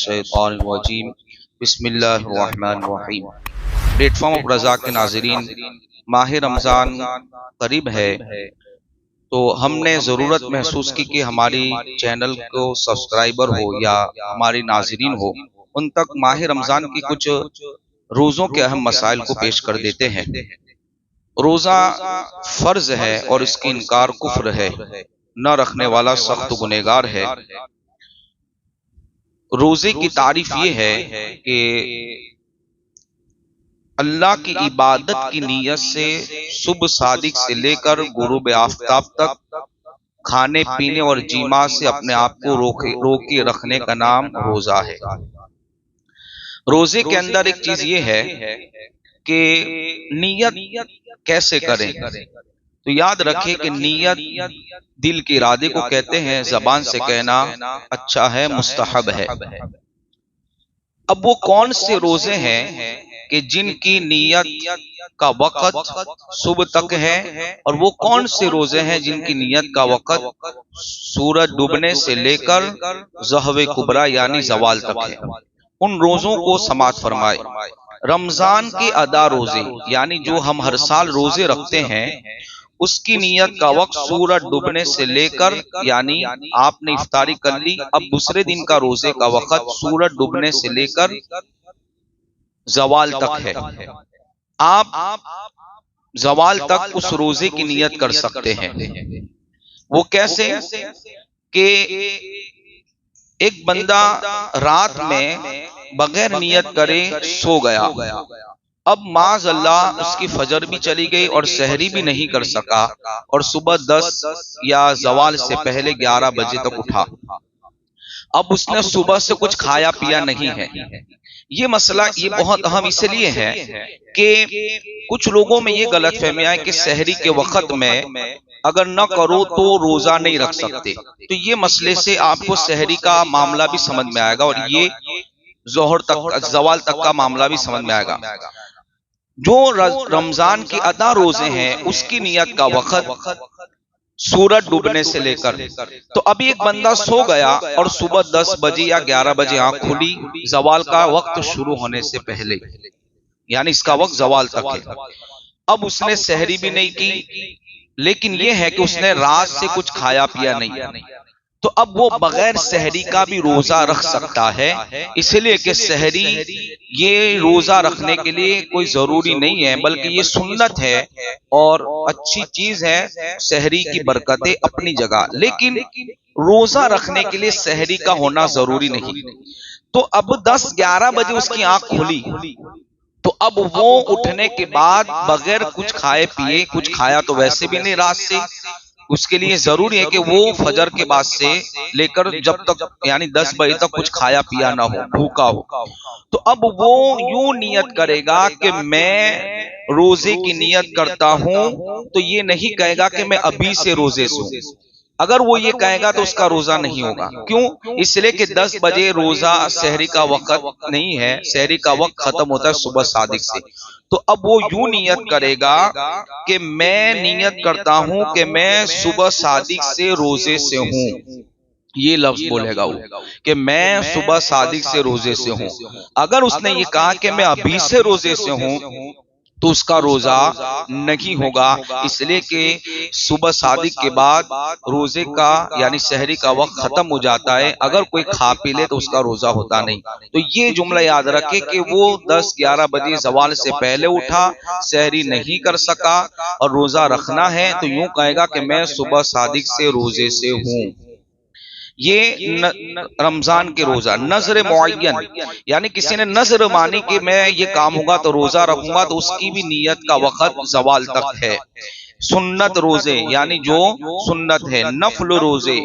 الشیطان الرجیم بسم اللہ الرحمن الرحیم۔ پلیٹ فارم آف رضا کے ناظرین، ماہ رمضان قریب ہے تو ہم نے ضرورت محسوس کی کہ ہماری چینل کو سبسکرائبر ہو یا ہماری ناظرین ہو ان تک ماہ رمضان کی کچھ روزوں کے اہم مسائل کو پیش کر دیتے ہیں۔ روزہ فرض ہے اور اس کی انکار کفر ہے، نہ رکھنے والا سخت گنہگار ہے۔ روزے کی تعریف یہ ہے کہ اللہ کی عبادت کی نیت سے صبح صادق سے لے کر غروب آفتاب تک کھانے پینے اور جیما سے اپنے آپ کو روکے رکھنے کا نام روزہ ہے۔ روزے کے اندر ایک چیز یہ ہے کہ نیت کیسے کریں، تو یاد رکھیں کہ نیت دل کے ارادے کو کہتے ہیں، زبان سے کہنا اچھا ہے، مستحب ہے۔ اب وہ کون سے روزے ہیں کہ جن کی نیت کا وقت صبح تک ہے، اور وہ کون سے روزے ہیں جن کی نیت کا وقت سورج ڈوبنے سے لے کر ظہو کبریٰ یعنی زوال تک ہے۔ ان روزوں کو سماعت فرمائے۔ رمضان کے ادا روزے یعنی جو ہم ہر سال روزے رکھتے ہیں، اس کی نیت کا وقت سورج ڈوبنے سے لے کر، یعنی آپ نے افطاری کر لی، اب دوسرے دن کا روزے کا وقت سورج ڈوبنے سے لے کر زوال تک ہے۔ آپ زوال تک اس روزے کی نیت کر سکتے ہیں۔ وہ کیسے کہ ایک بندہ رات میں بغیر نیت کرے سو گیا، اب معاذ اللہ اس کی فجر بھی چلی گئی اور سحری بھی نہیں کر سکا، اور صبح 10 یا زوال سے پہلے 11 بجے تک اٹھا، اب اس نے صبح سے کچھ کھایا پیا نہیں ہے۔ یہ مسئلہ یہ بہت اہم اس لیے ہے کہ کچھ لوگوں میں یہ غلط فہمی ہے کہ سحری کے وقت میں اگر نہ کرو تو روزہ نہیں رکھ سکتے، تو یہ مسئلے سے آپ کو سحری کا معاملہ بھی سمجھ میں آئے گا اور یہ ظہر تک زوال تک کا معاملہ بھی سمجھ میں آئے گا۔ جو رمضان کی ادا روزے ہیں اس کی نیت کا وقت سورج ڈوبنے سے لے کر، تو ابھی ایک بندہ سو گیا اور صبح 10 بجے یا 11 بجے آنکھ کھلی زوال کا وقت شروع ہونے سے پہلے، یعنی اس کا وقت زوال تک ہے۔ اب اس نے سحری بھی نہیں کی، لیکن یہ ہے کہ اس نے رات سے کچھ کھایا پیا نہیں، تو اب وہ بغیر سحری کا بھی روزہ رکھ سکتا ہے، اس لیے کہ سحری یہ روزہ رکھنے کے لیے کوئی ضروری نہیں ہے بلکہ یہ سنت ہے اور اچھی چیز ہے، سحری کی برکتیں اپنی جگہ، لیکن روزہ رکھنے کے لیے سحری کا ہونا ضروری نہیں۔ تو اب 10-11 بجے اس کی آنکھ کھلی، تو اب وہ اٹھنے کے بعد بغیر کچھ کھائے پیے، کچھ کھایا تو ویسے بھی نہیں رات سے، اس کے لیے ضروری ہے کہ وہ فجر کے بعد سے لے کر جب تک یعنی 10 بجے تک کچھ کھایا پیا نہ ہو، بھوکا ہو، تو اب وہ یوں نیت کرے گا کہ میں روزے کی نیت کرتا ہوں، تو یہ نہیں کہے گا کہ میں ابھی سے روزے سے ہوں۔ اگر وہ یہ کہے گا تو اس کا روزہ نہیں ہوگا۔ کیوں؟ اس لیے کہ 10 بجے روزہ سحری کا وقت نہیں ہے، سحری کا وقت ختم ہوتا ہے صبح صادق سے، تو اب وہ یوں نیت کرے گا کہ میں نیت کرتا ہوں کہ میں صبح صادق سے روزے سے ہوں، یہ لفظ بولے گا وہ کہ میں صبح صادق سے روزے سے ہوں۔ اگر اس نے یہ کہا کہ میں ابھی سے روزے سے ہوں تو اس کا روزہ نہیں ہوگا، اس لیے کہ صبح صادق کے بعد روزے کا یعنی سحری کا وقت ختم ہو جاتا ہے، اگر کوئی کھا پی لے تو اس کا روزہ ہوتا نہیں۔ تو یہ جملہ یاد رکھے کہ وہ 10-11 بجے زوال سے پہلے اٹھا، سحری نہیں کر سکا اور روزہ رکھنا ہے، تو یوں کہے گا کہ میں صبح صادق سے روزے سے ہوں۔ یہ رمضان کے روزہ نظر معین، یعنی کسی نے نظر مانی کہ میں یہ کام ہوگا تو روزہ رکھوں گا، تو اس کی بھی نیت کا وقت زوال تک ہے۔ سنت روزے یعنی جو سنت ہے، نفل روزے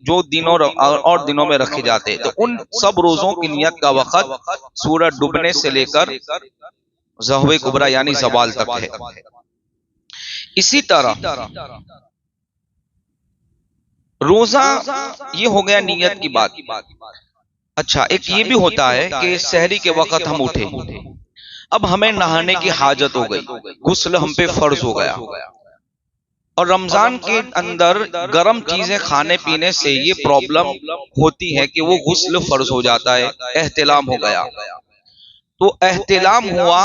جو دنوں اور دنوں میں رکھے جاتے ہیں، تو ان سب روزوں کی نیت کا وقت سورج ڈوبنے سے لے کر ظہو کبریٰ یعنی زوال تک ہے۔ اسی طرح روزہ یہ ہو گیا نیت کی بات۔ اچھا، ایک یہ بھی ہوتا ہے کہ سحری کے وقت ہم اٹھے، اب ہمیں نہانے کی حاجت ہو گئی، غسل ہم پہ فرض ہو گیا، اور رمضان کے اندر گرم چیزیں کھانے پینے سے یہ پرابلم ہوتی ہے کہ وہ غسل فرض ہو جاتا ہے، احتلام ہو گیا، تو احتلام ہوا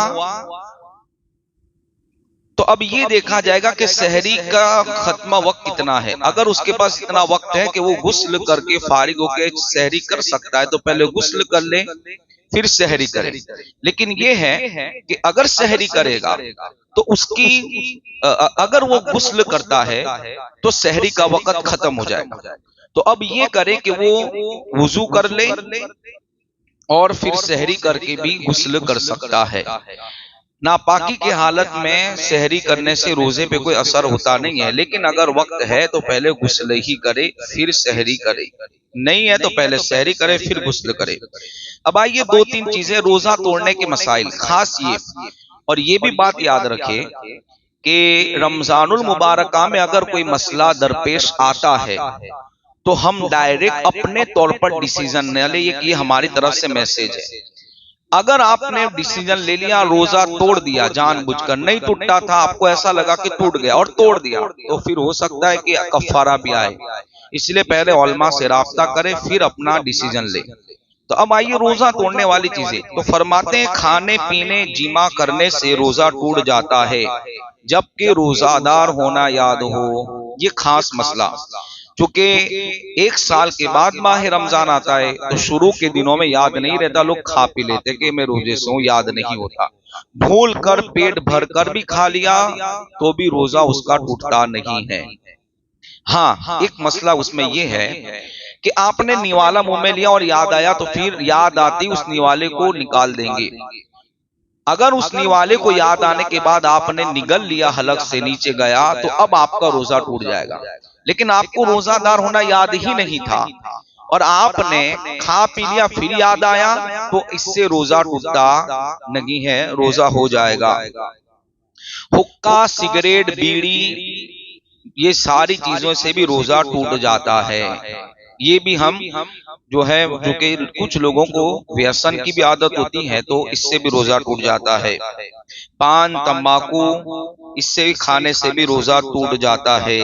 تو اب یہ دیکھا جائے گا کہ سحری کا ختمہ وقت کتنا ہے۔ اگر اس کے پاس اتنا وقت ہے کہ وہ غسل کر کے فارغ ہو کے سحری کر سکتا ہے تو پہلے غسل کر لے پھر سحری کرے۔ لیکن یہ ہے کہ اگر سحری کرے گا تو اس کی اگر وہ غسل کرتا ہے تو سحری کا وقت ختم ہو جائے گا۔ تو اب یہ کرے کہ وہ وضو کر لے اور پھر سحری کر کے بھی غسل کر سکتا ہے۔ ناپاکی کی حالت میں سحری کرنے سے روزے پہ کوئی اثر ہوتا نہیں ہے، لیکن اگر وقت ہے تو پہلے غسل ہی کرے پھر سحری کرے، نہیں ہے تو پہلے سحری کرے پھر غسل کرے۔ اب آئیے دو تین چیزیں روزہ توڑنے کے مسائل، خاص یہ اور یہ بھی بات یاد رکھے کہ رمضان المبارکہ میں اگر کوئی مسئلہ درپیش آتا ہے تو ہم ڈائریکٹ اپنے طور پر ڈیسیزن نہ لیں، یہ ہماری طرف سے میسج ہے۔ اگر آپ نے ڈیسیجن لے لیا، روزہ توڑ دیا جان بوجھ کر، نہیں ٹوٹا تھا، آپ کو ایسا لگا کہ ٹوٹ گیا اور توڑ دیا، تو پھر ہو سکتا ہے کہ کفارہ بھی آئے، اس لیے پہلے علماء سے رابطہ کرے پھر اپنا ڈیسیجن لے۔ تو اب آئیے روزہ توڑنے والی چیزیں، تو فرماتے ہیں کھانے پینے جمع کرنے سے روزہ ٹوٹ جاتا ہے جبکہ روزہ دار ہونا یاد ہو۔ یہ خاص مسئلہ، چونکہ ایک سال کے بعد ماہ رمضان آتا ہے تو شروع کے دنوں میں یاد نہیں رہتا، لوگ کھا پی لیتے کہ میں روزے سے ہوں، یاد نہیں ہوتا، بھول کر پیٹ بھر کر بھی کھا لیا تو بھی روزہ اس کا ٹوٹتا نہیں ہے۔ ہاں ایک مسئلہ اس میں یہ ہے کہ آپ نے نیوالا منہ میں لیا اور یاد آیا تو پھر یاد آتی اس نیوالے کو نکال دیں گے۔ اگر اس نیوالے کو یاد آنے کے بعد آپ نے نگل لیا، حلق سے نیچے گیا، تو اب آپ کا روزہ ٹوٹ جائے گا۔ لیکن آپ کو روزہ دار ہونا یاد ہی نہیں تھا اور آپ نے کھا پی لیا پھر یاد آیا تو اس سے روزہ ٹوٹتا نہیں ہے، روزہ ہو جائے گا۔ حقہ، سگریٹ، بیڑی، یہ ساری چیزوں سے بھی روزہ ٹوٹ جاتا ہے۔ یہ بھی ہم جو ہے جو کہ کچھ لوگوں کو ویسن کی بھی عادت ہوتی ہے تو اس سے بھی روزہ ٹوٹ جاتا ہے۔ پان، تمباکو، اس سے کھانے سے بھی روزہ ٹوٹ جاتا ہے۔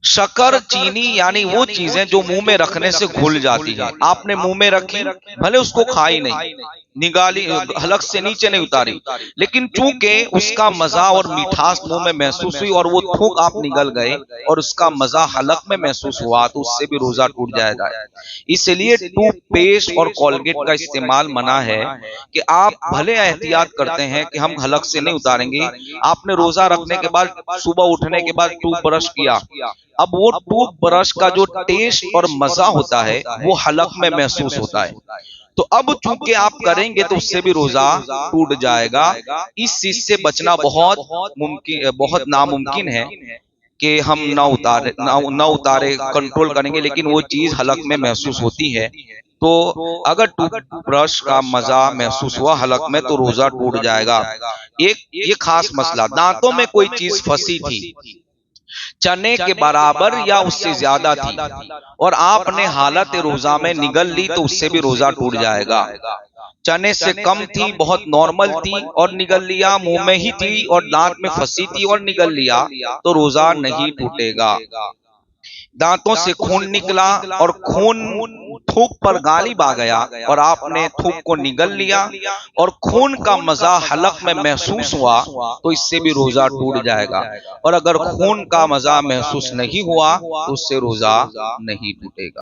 شکر، چینی، یعنی وہ چیزیں جو منہ میں رکھنے سے گھل جاتی ہیں، آپ نے منہ میں رکھی بھلے اس کو کھائی نہیں، نگالی، حلق سے نیچے نہیں اتاری، لیکن چونکہ اس کا مزہ اور میٹھاس منہ میں محسوس ہوئی اور وہ تھوک آپ نگل گئے اور اس کا مزہ حلق میں محسوس ہوا تو اس سے بھی روزہ ٹوٹ جائے گا۔ اس لیے ٹوتھ پیسٹ اور کولگیٹ کا استعمال منع ہے کہ آپ بھلے احتیاط کرتے ہیں کہ ہم حلق سے نہیں اتاریں گے، آپ نے روزہ رکھنے کے بعد صبح اٹھنے کے بعد ٹوتھ برش کیا، اب وہ ٹوتھ برش کا جو ٹیسٹ اور مزہ ہوتا ہے وہ حلق میں محسوس ہوتا ہے، تو اب چونکہ آپ کریں گے تو اس سے بھی روزہ ٹوٹ جائے گا۔ اس چیز سے بچنا بہت ناممکن ہے کہ ہم نہ اتارے، کنٹرول کریں گے، لیکن وہ چیز حلق میں محسوس ہوتی ہے، تو اگر ٹوتھ برش کا مزہ محسوس ہوا حلق میں تو روزہ ٹوٹ جائے گا۔ یہ خاص مسئلہ، دانتوں میں کوئی چیز پھنسی تھی، چنے کے برابر یا اس سے زیادہ تھی اور آپ نے حالت روزہ میں نگل لی تو اس سے بھی روزہ ٹوٹ جائے گا۔ چنے سے کم تھی، بہت نارمل تھی اور نگل لیا، منہ میں ہی تھی اور دانت میں پھنسی تھی اور نگل لیا تو روزہ نہیں ٹوٹے گا۔ دانتوں سے خون نکلا اور خون تھوک پر غالب آ گیا اور آپ نے تھوک کو نگل لیا اور خون کا مزہ حلق میں محسوس ہوا تو اس سے بھی روزہ ٹوٹ جائے گا، اور اگر خون کا مزہ محسوس نہیں ہوا تو اس سے روزہ نہیں ٹوٹے گا۔